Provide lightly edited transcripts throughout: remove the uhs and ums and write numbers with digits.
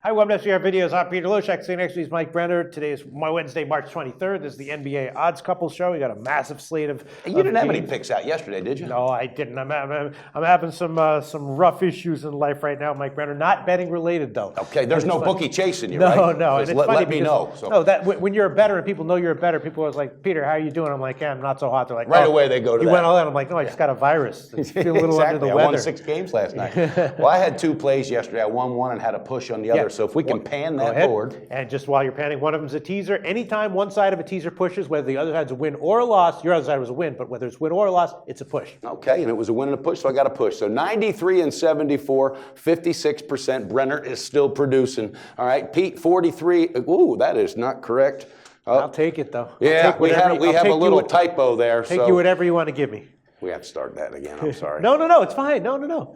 Hi, welcome to SCR Videos. I'm Peter Loshak. Sitting next to me is Mike Brenner. Today is Wednesday, March 23rd. This is the NBA Odds Couple Show. We got a massive slate of You didn't have any games. picks out yesterday, did you? No, I didn't. I'm having some rough issues in life right now, Mike Brenner. Not betting related though. Okay, there's no bookie chasing you, No, right? no. And it's funny let me know. because- So. No, that when you're a bettor and people know you're a bettor, people are always like, Peter, how are you doing? I'm like, yeah, I'm not so hot. They're like, Right oh, away they go to you that. went all that. I'm like, no, I just got a virus. I feel a little under the I weather. won 6 games last night. Well, I had 2 plays yesterday. I won one and had a push on the other. So if we can pan Go that ahead. board. And just while you're panning, one of them's a teaser. Anytime one side of a teaser pushes, whether the other side's a win or a loss, your other side was a win, but whether it's win or a loss, it's a push. Okay, and it was a win and a push, so I got a push. So 93 and 74, 56%. Brenner is still producing. All right, Pete, 43. Ooh, that is not correct. I'll take it though. Yeah, we have a little typo there. Take you whatever you want to give me. We have to start that again. I'm sorry. No, it's fine. No.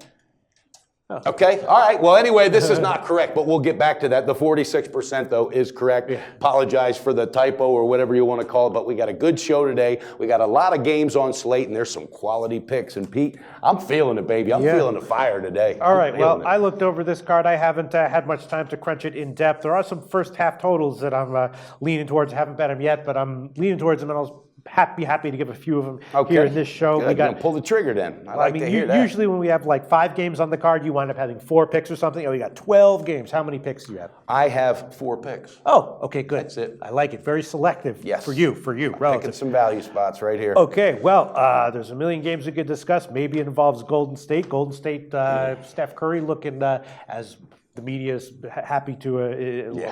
Okay, all right. Well, anyway, this is not correct, but we'll get back to that. The 46%, though, is correct. Yeah. Apologize for the typo or whatever you want to call it, but we got a good show today. We got a lot of games on slate, and there's some quality picks. And, Pete, I'm feeling it, baby. I'm feeling the fire today. All right, well, I looked over this card. I haven't had much time to crunch it in depth. There are some first half totals that I'm leaning towards. I haven't bet them yet, but I'm leaning towards them, and I'll happy to give a few of them here in this show. Good. We got pull the trigger then. I like to hear that. Usually when we have like 5 games on the card, you wind up having 4 picks or something. Oh, we got 12 games. How many picks do you have? I have 4 picks. Oh, okay, good. That's it. I like it. Very selective. Yes. For you. Picking some value spots right here. Okay, well, there's a million games we could discuss. Maybe it involves Golden State. Golden State, Steph Curry looking as the media is happy to,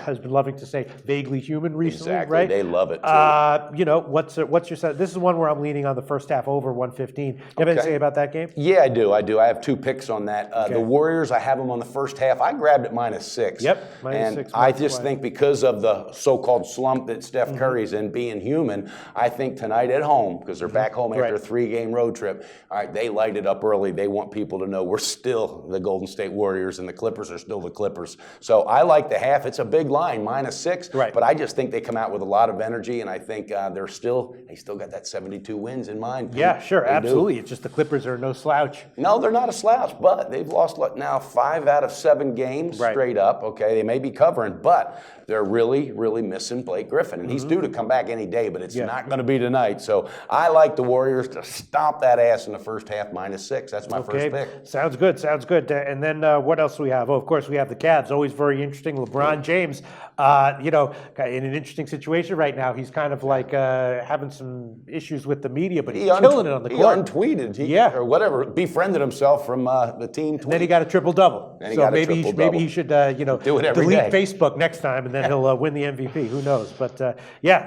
has been loving to say, vaguely human recently, exactly. right? They love it, too. What's your set? This is one where I'm leaning on the first half over 115. You have anything to say about that game? Yeah, I do. I have 2 picks on that. The Warriors, I have them on the first half. I grabbed it -6. Yep, -6. And I just think because of the so-called slump that Steph Curry's in, being human, I think tonight at home, because they're back home after a 3-game road trip, all right, they light it up early. They want people to know we're still the Golden State Warriors, and the Clippers are still the Clippers. So I like the half. It's a big line, -6. Right. But I just think they come out with a lot of energy, and I think they still got that 72 wins in mind. Yeah, sure, They absolutely. do. It's just the Clippers are no slouch. No, they're not a slouch, but they've lost now 5 out of 7 games straight up. Okay, they may be covering, but they're really, really missing Blake Griffin, and he's due to come back any day, but it's not going to be tonight. So I like the Warriors to stomp that ass in the first half, -6. That's my first pick. Sounds good. And then what else do we have? Oh, of course, we have the Cavs. Always very interesting. LeBron James, in an interesting situation right now. He's kind of like having some issues with the media, but he's killing it on the court. He untweeted, or whatever, befriended himself from the team tweet. And then he got a triple-double. So maybe he should do it every delete day. Facebook next time, and then he'll win the MVP. Who knows? But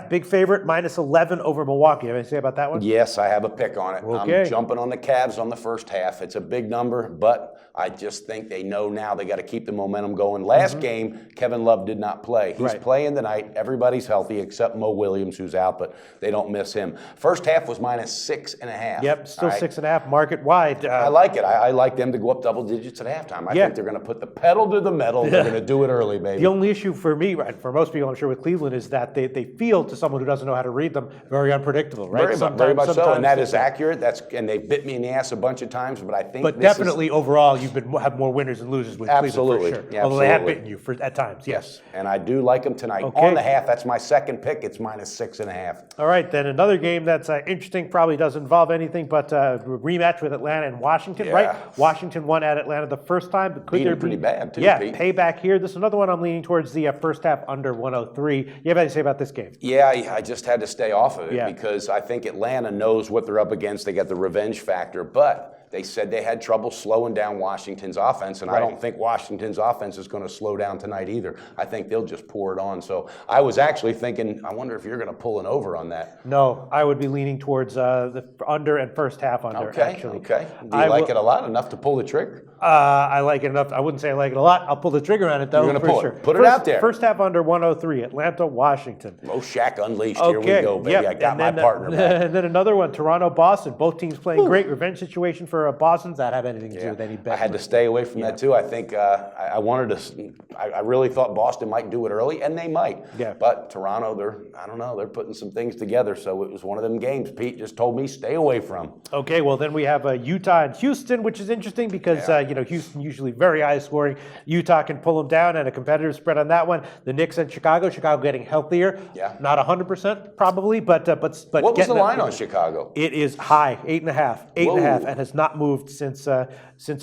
big favorite, -11 over Milwaukee. Have anything to say about that one? Yes, I have a pick on it. Okay. I'm jumping on the Cavs on the first half. It's a big number, but I just think they know now they got to keep the momentum going. Last game, Kevin Love did not play. He's playing tonight. Everybody's healthy except Mo Williams, who's out, but they don't miss him. First half was -6.5. Yep, still 6.5 market wide. I like it. I like them to go up double digits at halftime. I think they're going to put the pedal to the metal. They're going to do it early, baby. The only issue for me, and for most people, I'm sure, with Cleveland is that they feel, to someone who doesn't know how to read them, very unpredictable, right? Very much so, and that is accurate. And they bit me in the ass a bunch of times, but I think. But definitely overall, you've had more winners and losers with Cleveland, for sure. Yeah, although they have bitten you at times, yes. And I do like them tonight. On the half, that's my second pick. It's -6.5. All right, then another game that's interesting, probably doesn't involve anything, but rematch with Atlanta and Washington, right? Washington won at Atlanta the first time. But could there be pretty bad, too, Pete. Payback here. This is another one I'm leaning towards the first half under 103. You have anything to say about this game? Yeah, I just had to stay off of it because I think Atlanta knows what they're up against. They got the revenge factor, but they said they had trouble slowing down Washington's offense, and I don't think Washington's offense is going to slow down tonight either. I think they'll just pour it on. So I was actually thinking, I wonder if you're going to pull an over on that. No, I would be leaning towards the under and first half under, actually. Okay. Do you like it a lot, enough to pull the trigger? I like it enough. I wouldn't say I like it a lot. I'll pull the trigger on it, though. You're going to pull it. Put it out there. First half under 103, Atlanta, Washington. Loshak unleashed. Here we go, baby. I got my partner back. And then another one, Toronto, Boston. Both teams playing great. Revenge situation for Boston's that have anything to do with any bet. I had to stay away from that too. I think I wanted to. I really thought Boston might do it early, and they might. Yeah. But Toronto, they're putting some things together. So it was one of them games Pete just told me stay away from. Okay, well then we have Utah and Houston, which is interesting because Houston usually very high scoring. Utah can pull them down, and a competitive spread on that one. The Knicks and Chicago. Chicago getting healthier. Yeah. Not 100% probably, but what was the line on Chicago? It is high, 8.5, and has not moved since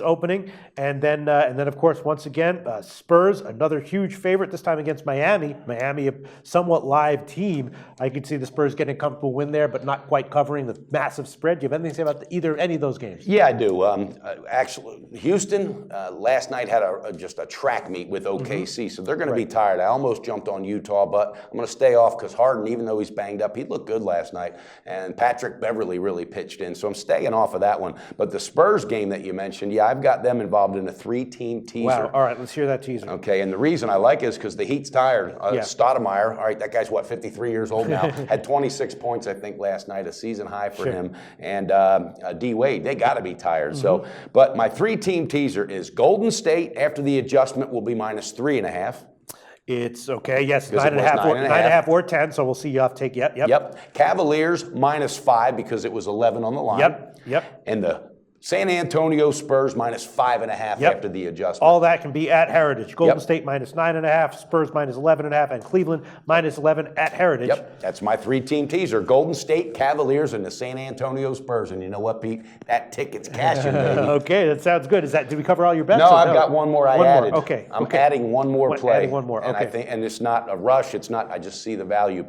opening. And then of course, once again, Spurs, another huge favorite this time against Miami. Miami, a somewhat live team. I could see the Spurs getting a comfortable win there, but not quite covering the massive spread. Do you have anything to say about any of those games? Yeah, I do. Actually, Houston last night had just a track meet with OKC, so they're going to be tired. I almost jumped on Utah, but I'm going to stay off because Harden, even though he's banged up, he looked good last night, and Patrick Beverley really pitched in, so I'm staying off of that one. But the Spurs game that you mentioned, yeah, I've got them involved in a 3-team teaser. Wow. All right, let's hear that teaser. Okay, and the reason I like it is because the Heat's tired. Stoudemire, all right, that guy's 53 years old now, had 26 points, I think, last night, a season high for him. And D. Wade, they got to be tired. So, but my 3-team teaser is Golden State after the adjustment will be -3.5. It's okay. Yes, 9.5 or 10. So we'll see. You have to take. Yep. Cavaliers -5 because it was 11 on the line. Yep. And the San Antonio Spurs -5.5 after the adjustment. All that can be at Heritage. Golden State -9.5, Spurs -11.5, and Cleveland -11 at Heritage. Yep, that's my 3-team teaser. Golden State, Cavaliers, and the San Antonio Spurs. And you know what, Pete? That ticket's cashing, baby. Okay, that sounds good. Did we cover all your bets? No, I've got one more I added. Okay. I'm adding one more play. Adding one more, okay. And it's not a rush. It's not, I just see the value.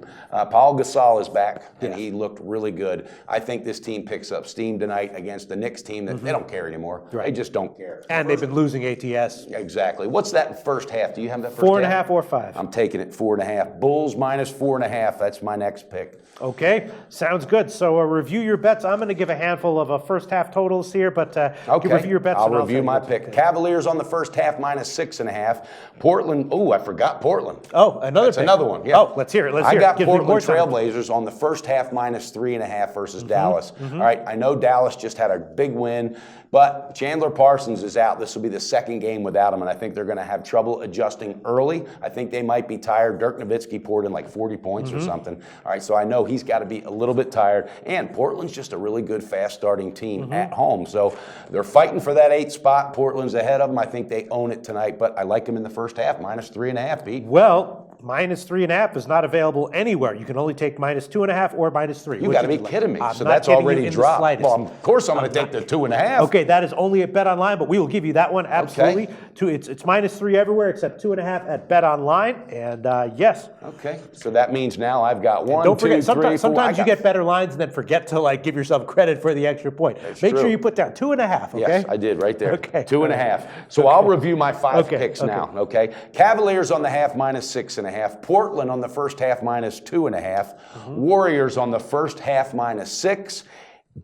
Paul Gasol is back, and he looked really good. I think this team picks up steam tonight against the Knicks team that they don't care anymore. Right. They just don't care. And they've been losing ATS. Exactly. What's that first half? Do you have that first 4.5 half? or 5. I'm taking it 4.5. Bulls -4.5. That's my next pick. Okay, sounds good. So review your bets. I'm going to give a handful of first half totals here, but review your bets. I'll review my pick. Okay. Cavaliers on the first half -6.5. Portland. Oh, I forgot Portland. Oh, That's another one. Yeah. Oh, let's hear it. I got Portland Trailblazers on the first half -3.5 versus Dallas. All right, I know Dallas just had a big win, but Chandler Parsons is out. This will be the second game without him, and I think they're going to have trouble adjusting early. I think they might be tired. Dirk Nowitzki poured in like 40 points or something. All right, so I know he's got to be a little bit tired. And Portland's just a really good, fast-starting team at home. So they're fighting for that 8th spot. Portland's ahead of them. I think they own it tonight, but I like them in the first half, -3.5, Pete. Well, -3.5 is not available anywhere. You can only take -2.5 or -3. You got to be kidding me. So that's already dropped. Well, of course I'm going to take the 2.5. Okay, that is only at Bet Online, but we will give you that one absolutely. Okay. It's -3 everywhere except 2.5 at Bet Online, and yes. Okay, so that means now I've got one. Don't forget, 2, 3, 4. sometimes you get better lines and then forget to give yourself credit for the extra point. Make sure you put down 2.5. Okay. Yes, I did right there. Okay. 2.5. So I'll review my 5 picks now. Okay. Cavaliers on the half -6.5. Portland on the first half -2.5. Warriors on the first half -6.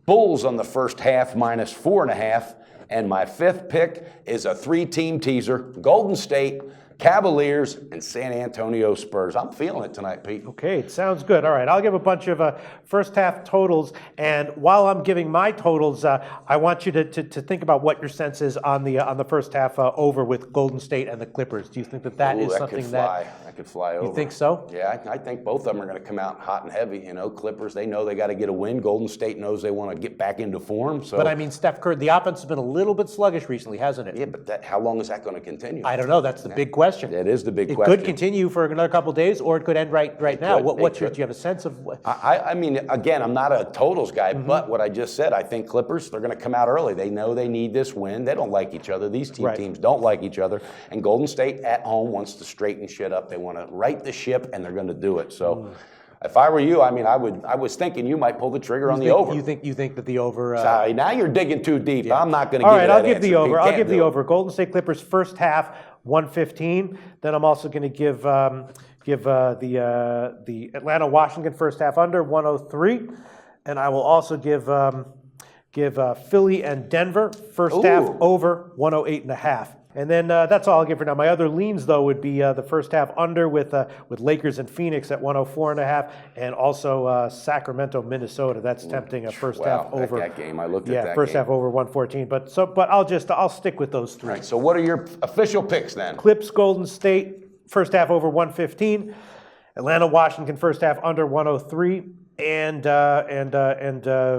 Bulls on the first half -4.5. And my 5th pick is a 3-team teaser. Golden State, Cavaliers, and San Antonio Spurs. I'm feeling it tonight, Pete. Okay, it sounds good. All right, I'll give a bunch of first half totals. And while I'm giving my totals, I want you to think about what your sense is on the first half over with Golden State and the Clippers. Do you think that is something that could fly over? You think so? Yeah, I think both of them are going to come out hot and heavy. Clippers, they know they got to get a win. Golden State knows they want to get back into form. So, but I mean, Steph Curry, the offense has been a little bit sluggish recently, hasn't it? Yeah, but how long is that going to continue? I don't know. That's the big question. It is the big question. It could continue for another couple of days, or it could end right now. Do you have a sense of what? I mean, again, I'm not a totals guy, but what I just said, I think Clippers, they're going to come out early. They know they need this win. They don't like each other. These teams don't like each other. And Golden State at home wants to straighten shit up. They want to right the ship, and they're going to do it. So. If I were you, I mean, I was thinking you might pull the trigger on the over. You think that the over? Sorry, now you're digging too deep. Yeah. I'm not going to give you that All right, I'll give answer. the over. I'll give the over. Golden State Clippers first half 115. Then I'm also going to give the Atlanta Washington first half under 103, and I will also give Philly and Denver first half over 108.5. And then that's all I'll give for now. My other leans, though, would be the first half under with Lakers and Phoenix at 104.5, and also Sacramento, Minnesota. That's tempting. A first half over. That game, I looked at that first game. half over 114. But I'll stick with those 3. Right, so what are your official picks then? Clips, Golden State, first half over 115. Atlanta, Washington, first half under 103. And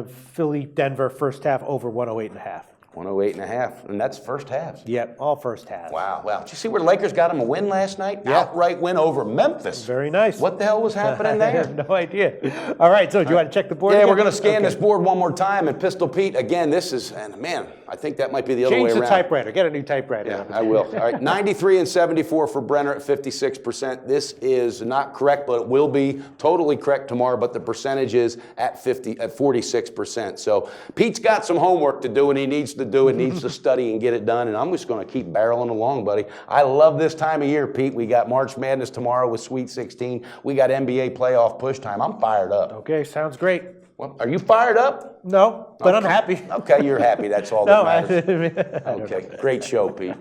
Philly, Denver, first half over 108.5. 108.5, and that's first halves. Yep, all first half. Wow, wow. Did you see where the Lakers got them a win last night? Yeah. Outright win over Memphis. Very nice. What the hell was happening there? I have no idea. All right, so do you want to check the board? Yeah, again? we're going to scan this board one more time. And Pistol Pete, again, this is, and man, I think that might be the other way Change around. the typewriter. Get a new typewriter. Yeah, I will. All right, 93 and 74 for Brenner at 56%. This is not correct, but it will be totally correct tomorrow. But the percentage is at 46%. So Pete's got some homework to do, and he needs to do it. Needs to study and get it done. And I'm just going to keep barreling along, buddy. I love this time of year, Pete. We got March Madness tomorrow with Sweet 16. We got NBA playoff push time. I'm fired up. Okay, sounds great. Well, are you fired up? No, but I'm happy. Okay, you're happy. That's all No, that matters. Okay, great show, Pete.